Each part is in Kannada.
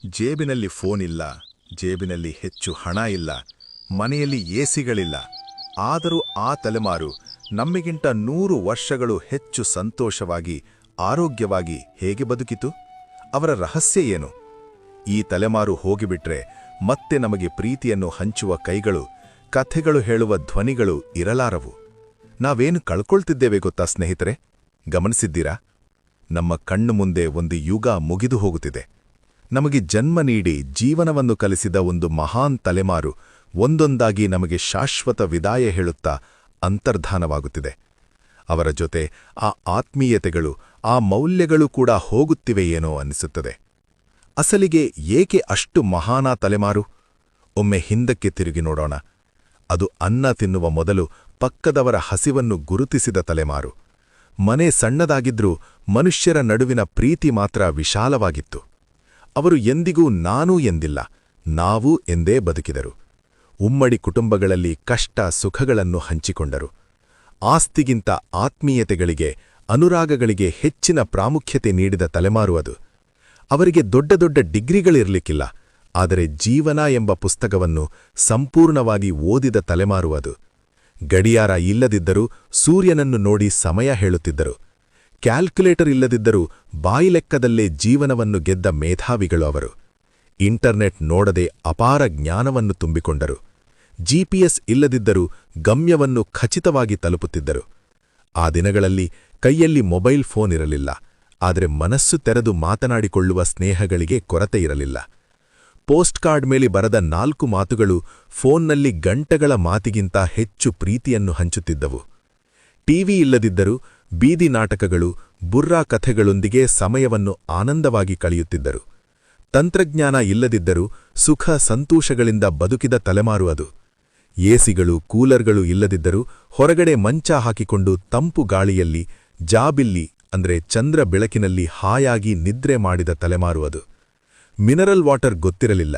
ಜೇಬಿನಲ್ಲಿ ಫೋನ್ ಇಲ್ಲ, ಜೇಬಿನಲ್ಲಿ ಹೆಚ್ಚು ಹಣ ಇಲ್ಲ, ಮನೆಯಲ್ಲಿ ಎಸಿಗಳಿಲ್ಲ. ಆದರೂ ಆ ತಲೆಮಾರು ನಮ್ಮಿಗಿಂತ 100 ವರ್ಷಗಳು ಹೆಚ್ಚು ಸಂತೋಷವಾಗಿ, ಆರೋಗ್ಯವಾಗಿ ಹೇಗೆ ಬದುಕಿತು? ಅವರ ರಹಸ್ಯ ಏನು? ಈ ತಲೆಮಾರು ಹೋಗಿಬಿಟ್ರೆ ಮತ್ತೆ ನಮಗೆ ಪ್ರೀತಿಯನ್ನು ಹಂಚುವ ಕೈಗಳು, ಕಥೆಗಳು ಹೇಳುವ ಧ್ವನಿಗಳು ಇರಲಾರವು. ನಾವೇನು ಕಳ್ಕೊಳ್ತಿದ್ದೇವೆ ಗೊತ್ತಾ ಸ್ನೇಹಿತರೆ? ಗಮನಿಸಿದ್ದೀರಾ? ನಮ್ಮ ಕಣ್ಣು ಮುಂದೆ ಒಂದು ಯುಗ ಮುಗಿದು ಹೋಗುತ್ತಿದೆ. ನಮಗೆ ಜನ್ಮ ನೀಡಿ ಜೀವನವನ್ನು ಕಲಿಸಿದ ಒಂದು ಮಹಾನ್ ತಲೆಮಾರು ಒಂದೊಂದಾಗಿ ನಮಗೆ ಶಾಶ್ವತ ವಿದಾಯ ಹೇಳುತ್ತಾ ಅಂತರ್ಧಾನವಾಗುತ್ತಿದೆ. ಅವರ ಜೊತೆ ಆ ಆತ್ಮೀಯತೆಗಳು, ಆ ಮೌಲ್ಯಗಳು ಕೂಡ ಹೋಗುತ್ತಿವೆಯೇನೋ ಅನ್ನಿಸುತ್ತದೆ. ಅಸಲಿಗೆ ಏಕೆ ಅಷ್ಟು ಮಹಾನ ತಲೆಮಾರು? ಒಮ್ಮೆ ಹಿಂದಕ್ಕೆ ತಿರುಗಿ ನೋಡೋಣ. ಅದು ಅನ್ನ ತಿನ್ನುವ ಮೊದಲು ಪಕ್ಕದವರ ಹಸಿವನ್ನು ಗುರುತಿಸಿದ ತಲೆಮಾರು. ಮನೆ ಸಣ್ಣದಾಗಿದ್ರೂ ಮನುಷ್ಯರ ನಡುವಿನ ಪ್ರೀತಿ ಮಾತ್ರ ವಿಶಾಲವಾಗಿತ್ತು. ಅವರು ಎಂದಿಗೂ ನಾನು ಎಂದಿಲ್ಲ, ನಾವು ಎಂದೇ ಬದುಕಿದರು. ಉಮ್ಮಡಿ ಕುಟುಂಬಗಳಲ್ಲಿ ಕಷ್ಟ ಸುಖಗಳನ್ನು ಹಂಚಿಕೊಂಡರು. ಆಸ್ತಿಗಿಂತ ಆತ್ಮೀಯತೆಗಳಿಗೆ, ಅನುರಾಗಗಳಿಗೆ ಹೆಚ್ಚಿನ ಪ್ರಾಮುಖ್ಯತೆ ನೀಡಿದ ತಲೆಮಾರು ಅದು. ಅವರಿಗೆ ದೊಡ್ಡ ದೊಡ್ಡ ಡಿಗ್ರಿಗಳಿರಲಿಕ್ಕಿಲ್ಲ, ಆದರೆ ಜೀವನ ಎಂಬ ಪುಸ್ತಕವನ್ನು ಸಂಪೂರ್ಣವಾಗಿ ಓದಿದ ತಲೆಮಾರು ಅದು. ಗಡಿಯಾರ ಇಲ್ಲದಿದ್ದರೂ ಸೂರ್ಯನನ್ನು ನೋಡಿ ಸಮಯ ಹೇಳುತ್ತಿದ್ದರು. ಕ್ಯಾಲ್ಕುಲೇಟರ್ ಇಲ್ಲದಿದ್ದರೂ ಬಾಯಿಲೆಕ್ಕದಲ್ಲೇ ಜೀವನವನ್ನು ಗೆದ್ದ ಮೇಧಾವಿಗಳು ಅವರು. ಇಂಟರ್ನೆಟ್ ನೋಡದೆ ಅಪಾರ ಜ್ಞಾನವನ್ನು ತುಂಬಿಕೊಂಡರು. ಜಿಪಿಎಸ್ ಇಲ್ಲದಿದ್ದರೂ ಗಮ್ಯವನ್ನು ಖಚಿತವಾಗಿ ತಲುಪುತ್ತಿದ್ದರು. ಆ ದಿನಗಳಲ್ಲಿ ಕೈಯಲ್ಲಿ ಮೊಬೈಲ್ ಫೋನ್ ಇರಲಿಲ್ಲ, ಆದರೆ ಮನಸ್ಸು ತೆರೆದು ಮಾತನಾಡಿಕೊಳ್ಳುವ ಸ್ನೇಹಗಳಿಗೆ ಕೊರತೆ ಇರಲಿಲ್ಲ. ಪೋಸ್ಟ್ ಕಾರ್ಡ್ ಮೇಲೆ ಬರೆದ 4 ಮಾತುಗಳು ಫೋನ್ನಲ್ಲಿ ಗಂಟೆಗಳ ಮಾತಿಗಿಂತ ಹೆಚ್ಚು ಪ್ರೀತಿಯನ್ನು ಹಂಚುತ್ತಿದ್ದವು. ಟಿವಿ ಇಲ್ಲದಿದ್ದರೂ ಬೀದಿ ನಾಟಕಗಳು, ಬುರ್ರಾ ಕಥೆಗಳೊಂದಿಗೆ ಸಮಯವನ್ನು ಆನಂದವಾಗಿ ಕಳೆಯುತ್ತಿದ್ದರು. ತಂತ್ರಜ್ಞಾನ ಇಲ್ಲದಿದ್ದರೂ ಸುಖ ಸಂತೋಷಗಳಿಂದ ಬದುಕಿದ ತಲೆಮಾರು ಅದು. ಎಸಿಗಳು, ಕೂಲರ್ಗಳು ಇಲ್ಲದಿದ್ದರೂ ಹೊರಗಡೆ ಮಂಚ ಹಾಕಿಕೊಂಡು ತಂಪು ಗಾಳಿಯಲ್ಲಿ, ಜಾಬಿಲ್ಲಿ ಅಂದ್ರೆ ಚಂದ್ರ ಬೆಳಕಿನಲ್ಲಿ ಹಾಯಾಗಿ ನಿದ್ರೆ ಮಾಡಿದ ತಲೆಮಾರು ಅದು. ಮಿನರಲ್ ವಾಟರ್ ಗೊತ್ತಿರಲಿಲ್ಲ.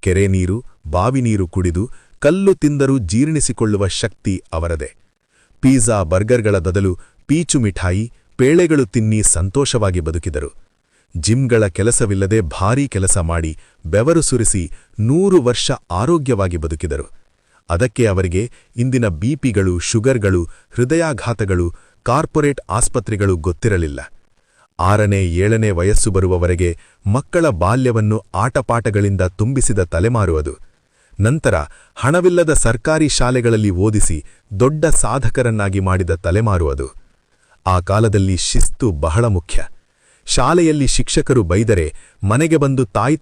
ಕೆರೆ ನೀರು, ಬಾವಿ ನೀರು ಕುಡಿದು ಕಲ್ಲು ತಿಂದರೂ ಜೀರ್ಣಿಸಿಕೊಳ್ಳುವ ಶಕ್ತಿ ಅವರದೇ. ಪಿಜ್ಜಾ, ಬರ್ಗರ್ಗಳ ಬದಲು ಪೀಚು ಮಿಠಾಯಿ, ಪೇಳೆಗಳು ತಿನ್ನಿ ಸಂತೋಷವಾಗಿ ಬದುಕಿದರು. ಜಿಮ್ಗಳ ಕೆಲಸವಿಲ್ಲದೆ ಭಾರೀ ಕೆಲಸ ಮಾಡಿ ಬೆವರು ಸುರಿಸಿ 100 ವರ್ಷ ಆರೋಗ್ಯವಾಗಿ ಬದುಕಿದರು. ಅದಕ್ಕೆ ಅವರಿಗೆ ಇಂದಿನ ಬಿಪಿಗಳು, ಶುಗರ್ಗಳು, ಹೃದಯಾಘಾತಗಳು, ಕಾರ್ಪೊರೇಟ್ ಆಸ್ಪತ್ರೆಗಳು ಗೊತ್ತಿರಲಿಲ್ಲ. 6ನೇ 7ನೇ ವಯಸ್ಸು ಬರುವವರೆಗೆ ಮಕ್ಕಳ ಬಾಲ್ಯವನ್ನು ಆಟಪಾಠಗಳಿಂದ ತುಂಬಿಸಿದ ತಲೆಮಾರು ಅದು. ನಂತರ ಹಣವಿಲ್ಲದ ಸರ್ಕಾರಿ ಶಾಲೆಗಳಲ್ಲಿ ಓದಿಸಿ ದೊಡ್ಡ ಸಾಧಕರನ್ನಾಗಿ ಮಾಡಿದ ತಲೆಮಾರು ಅದು. ಆ ಕಾಲದಲ್ಲಿ ಶಿಸ್ತು ಬಹಳ ಮುಖ್ಯ. ಶಾಲೆಯಲ್ಲಿ ಶಿಕ್ಷಕರು ಬೈದರೆ ಮನೆಗೆ ಬಂದು ತಾಯಿ